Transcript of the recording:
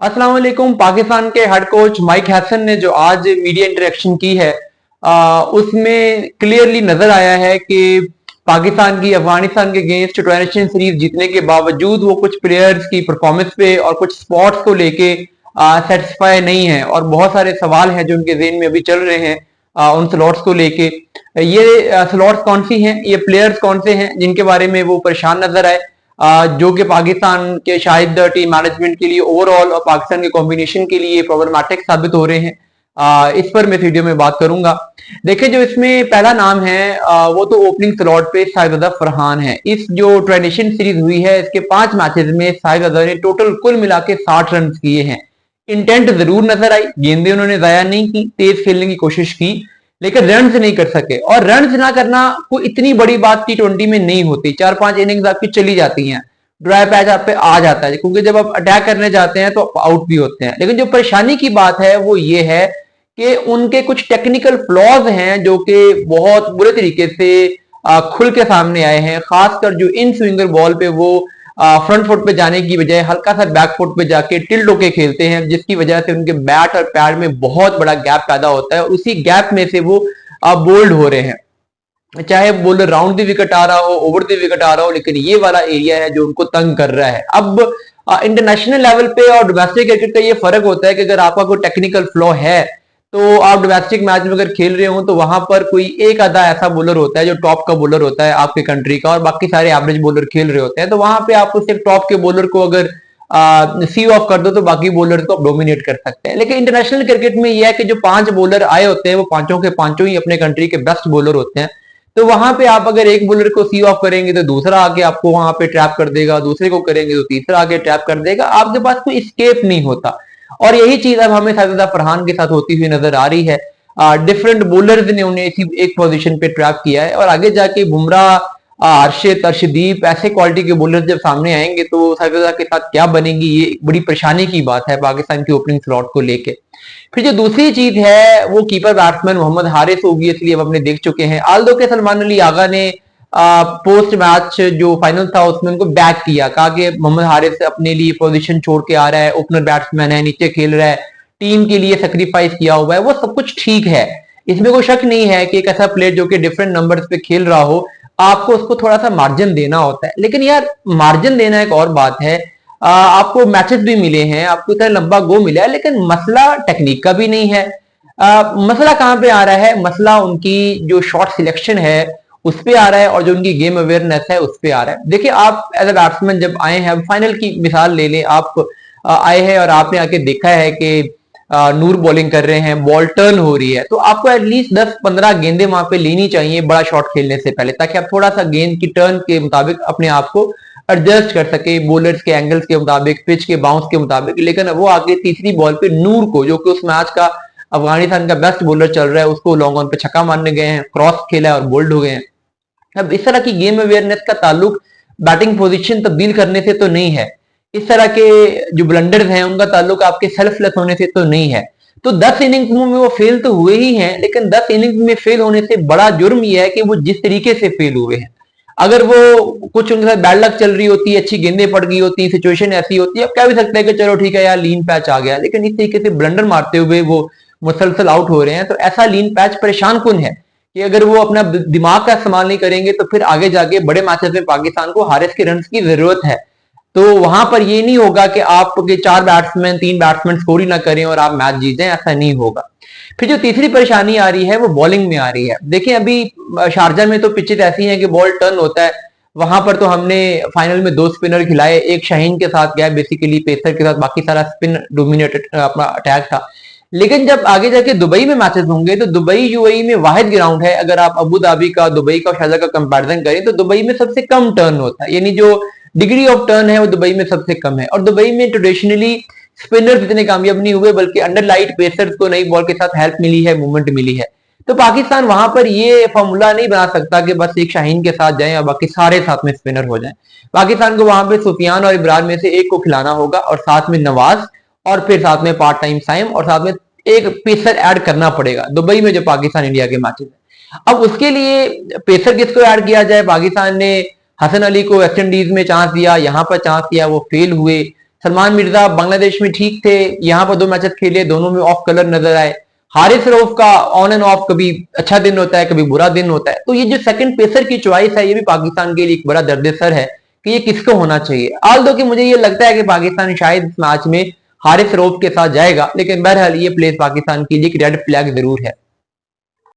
अस्सलाम वालेकुम। पाकिस्तान के हेड कोच माइक हैसन ने जो आज मीडिया इंटरेक्शन की है उसमें क्लियरली नजर आया है कि पाकिस्तान की अफगानिस्तान के अगेंस्ट ट्वेंटी सीरीज जीतने के बावजूद वो कुछ प्लेयर्स की परफॉर्मेंस पे और कुछ स्पॉट्स को लेके सेटिस्फाई नहीं है और बहुत सारे सवाल हैं जो उनके जेहन में अभी चल रहे हैं उन स्लॉट्स को लेके। ये स्लॉट्स कौन सी हैं, ये प्लेयर्स कौन से हैं जिनके बारे में वो परेशान नजर आए, जो कि पाकिस्तान के शायद टीम मैनेजमेंट के लिए ओवरऑल और पाकिस्तान के कॉम्बिनेशन के लिए प्रॉब्लमैटिक साबित हो रहे हैं। इस पर मैं वीडियो में बात करूंगा। देखिए, जो इसमें पहला नाम है वो तो ओपनिंग स्लॉट पे साहिदादा फरहान है। इस जो ट्रेडिशन सीरीज हुई है इसके 5 मैचेस में साहिदादा ने टोटल कुल मिला के 60 रन किए हैं। इंटेंट जरूर नजर आई, गेंदें उन्होंने जाया नहीं की, तेज खेलने की कोशिश की, लेकिन रन नहीं कर सके। और रन ना करना कोई इतनी बड़ी बात T20 में नहीं होती। 4-5 इनिंग्स आपकी चली जाती हैं, ड्राई पैच आप पे आ जाता है, क्योंकि जब आप अटैक करने जाते हैं तो आउट भी होते हैं। लेकिन जो परेशानी की बात है वो ये है कि उनके कुछ टेक्निकल फ्लॉज हैं जो कि बहुत बुरे तरीके से खुल के सामने आए हैं। खासकर जो इन स्विंगर बॉल पे वो फ्रंट फुट पे जाने की बजाय हल्का सा बैक फुट पे जाके टिल्ट होके खेलते हैं, जिसकी वजह से उनके बैट और पैड में बहुत बड़ा गैप पैदा होता है और उसी गैप में से वो बोल्ड हो रहे हैं। चाहे बॉलर राउंड द विकेट आ रहा हो, ओवर द विकेट आ रहा हो, लेकिन ये वाला एरिया है जो उनको तंग कर रहा है। अब इंटरनेशनल लेवल पे और डोमेस्टिक क्रिकेट का ये फर्क होता है कि अगर आपका कोई टेक्निकल फ्लॉ है तो आप डोमेस्टिक मैच में अगर खेल रहे हो तो वहां पर कोई एक आधा ऐसा बॉलर होता है जो टॉप का बॉलर होता है आपके कंट्री का, और बाकी सारे एवरेज बॉलर खेल रहे होते हैं। तो वहां पे आप उस एक टॉप के बॉलर को अगर सी ऑफ कर दो तो बाकी बॉलर को आप डोमिनेट कर सकते हैं। लेकिन इंटरनेशनल क्रिकेट में यह है कि जो 5 बॉलर आए होते हैं वो पांचों के पांचों ही अपने कंट्री के बेस्ट बॉलर होते हैं। तो वहां पे आप अगर एक बॉलर को सी ऑफ करेंगे तो दूसरा आके आपको वहां पे ट्रैप कर देगा, दूसरे को करेंगे तो तीसरा आके ट्रैप कर देगा, आपके पास कोई स्केप नहीं होता। और यही चीज अब हमें साजिदा फरहान के साथ होती हुई नजर आ रही है। डिफरेंट बॉलर्स ने उन्हें इसी एक पोजीशन पे ट्रैप किया है और आगे जाके बुमराह, अर्शद, अर्शदीप ऐसे क्वालिटी के बॉलर्स जब सामने आएंगे तो साजिदा के साथ क्या बनेगी, ये एक बड़ी परेशानी की बात है पाकिस्तान की ओपनिंग स्लॉट को लेके। फिर जो दूसरी चीज है वो कीपर बैट्समैन मोहम्मद हारिस होगी, इसलिए अब अपने देख चुके हैं। आल्दो के सलमान अली आगा ने पोस्ट मैच जो फाइनल था उसमें उनको बैक किया, कहा कि मोहम्मद हारिस अपने लिए पोजीशन छोड़ के आ रहा है, ओपनर बैट्समैन है, नीचे खेल रहा है, टीम के लिए सेक्रीफाइस किया हुआ है, वो सब कुछ ठीक है। इसमें कोई शक नहीं है कि एक ऐसा प्लेयर जो कि डिफरेंट नंबर्स पे खेल रहा हो, आपको उसको थोड़ा सा मार्जिन देना होता है। लेकिन यार, मार्जिन देना एक और बात है। आपको मैचेस भी मिले हैं, आपको इतना लंबा गो मिला है, लेकिन मसला टेक्निक का भी नहीं है। मसला कहां पे आ रहा है? मसला उनकी जो शॉट सिलेक्शन है उस पे आ रहा है और जो उनकी गेम अवेयरनेस है उस पे आ रहा है। देखिए, आप एज ए बैट्समैन जब आए हैं, फाइनल की मिसाल ले लें, आप आए हैं और आपने आके देखा है कि नूर बॉलिंग कर रहे हैं, बॉल टर्न हो रही है, तो आपको एटलीस्ट 10-15 गेंदें वहां पे लेनी चाहिए बड़ा शॉट खेलने से पहले, ताकि आप थोड़ा सा गेंद की टर्न के मुताबिक अपने आप को एडजस्ट कर सके, बॉलर्स के एंगल्स के मुताबिक, पिच के बाउंस के मुताबिक। लेकिन वो आगे तीसरी बॉल पे नूर को, जो कि उस मैच का अफगानिस्तान का बेस्ट बॉलर चल रहा है, उसको लॉन्ग ऑन पे छक्का मारने गए हैं, क्रॉस खेला है और बोल्ड हो गए हैं। अब इस तरह की गेम अवेयरनेस का ताल्लुक बैटिंग पोजीशन तब्दील करने से तो नहीं है, इस तरह के जो ब्लंडर्स हैं उनका ताल्लुक आपके सेल्फलेस होने से तो नहीं है। तो 10 इनिंग्स में वो फेल तो हुए ही हैं, लेकिन 10 इनिंग्स में फेल होने से बड़ा जुर्म यह है कि वो जिस तरीके से फेल हुए हैं। अगर वो कुछ उनके साथ बैड लक चल रही होती है, अच्छी गेंदें पड़ गई होती, सिचुएशन ऐसी होती है, अब कह भी सकते हैं कि चलो ठीक है यार, लीन पैच आ गया, लेकिन इस तरीके से ब्लंडर मारते हुए वो मुसलसल आउट हो रहे हैं। तो ऐसा लीन पैच परेशान कुन है कि अगर वो अपना दिमाग का इस्तेमाल नहीं करेंगे तो फिर आगे जाके बड़े मैचेस में पाकिस्तान को हारिस के रन की जरूरत है। तो वहां पर ये नहीं होगा कि आपके 4 बैट्समैन 3 बैट्समैन स्कोर ही ना करें और आप मैच जीत जाएं, ऐसा नहीं होगा। फिर जो तीसरी परेशानी आ रही है वो बॉलिंग में आ रही है। देखिए, अभी शारजा में तो पिचेस ऐसी हैं कि बॉल टर्न होता है, वहां पर तो हमने फाइनल में 2 स्पिनर खिलाए, एक शाहीन के साथ गया बेसिकली पेसर के साथ, बाकी सारा स्पिन डोमिनेटेड अपना अटैक था। लेकिन जब आगे जाके दुबई में मैचेस होंगे तो दुबई यूएई में वाहिद ग्राउंड है, अगर आप अबू धाबी का, दुबई का, शारजा का कंपैरिजन करें तो दुबई में सबसे कम टर्न होता है, यानी जो डिग्री ऑफ टर्न है वो दुबई में सबसे कम है। और दुबई में ट्रेडिशनली स्पिनर्स इतने कामयाब नहीं हुए, बल्कि अंडर लाइट पेसर्स को नई बॉल के साथ हेल्प मिली है, मूवमेंट मिली है। तो पाकिस्तान वहां पर ये फॉर्मूला नहीं बना सकता कि बस एक शाहीन के साथ जाएं और बाकी सारे साथ में स्पिनर हो जाएं। पाकिस्तान को वहां पे सुफियान और इब्रार में से एक को खिलाना होगा, और साथ में नवाज, और फिर साथ में पार्ट टाइम साइम, और साथ में एक पेसर ऐड करना पड़ेगा दुबई में जो पाकिस्तान इंडिया के मैचेस है। अब उसके लिए पेसर किसको ऐड किया जाए? पाकिस्तान ने हसन अली को वेस्ट इंडीज में चांस दिया, यहां पर चांस दिया, वो फेल हुए। सलमान मिर्जा बांग्लादेश में ठीक थे, यहाँ पर 2 मैचेस खेले, दोनों में ऑफ कलर नजर आए। हारिस रऊफ का ऑन एंड ऑफ कभी अच्छा दिन होता है, कभी बुरा दिन होता है। तो ये जो सेकंड पेसर की चॉइस है, ये भी पाकिस्तान के लिए एक बड़ा दर्द-ए-सर है कि ये किसको होना चाहिए। ऑल्दो कि मुझे ये लगता है कि पाकिस्तान शायद इस मैच में हारिस रऊफ के साथ जाएगा, लेकिन बहरहाल ये प्लेस पाकिस्तान के लिए एक रेड फ्लैग जरूर है।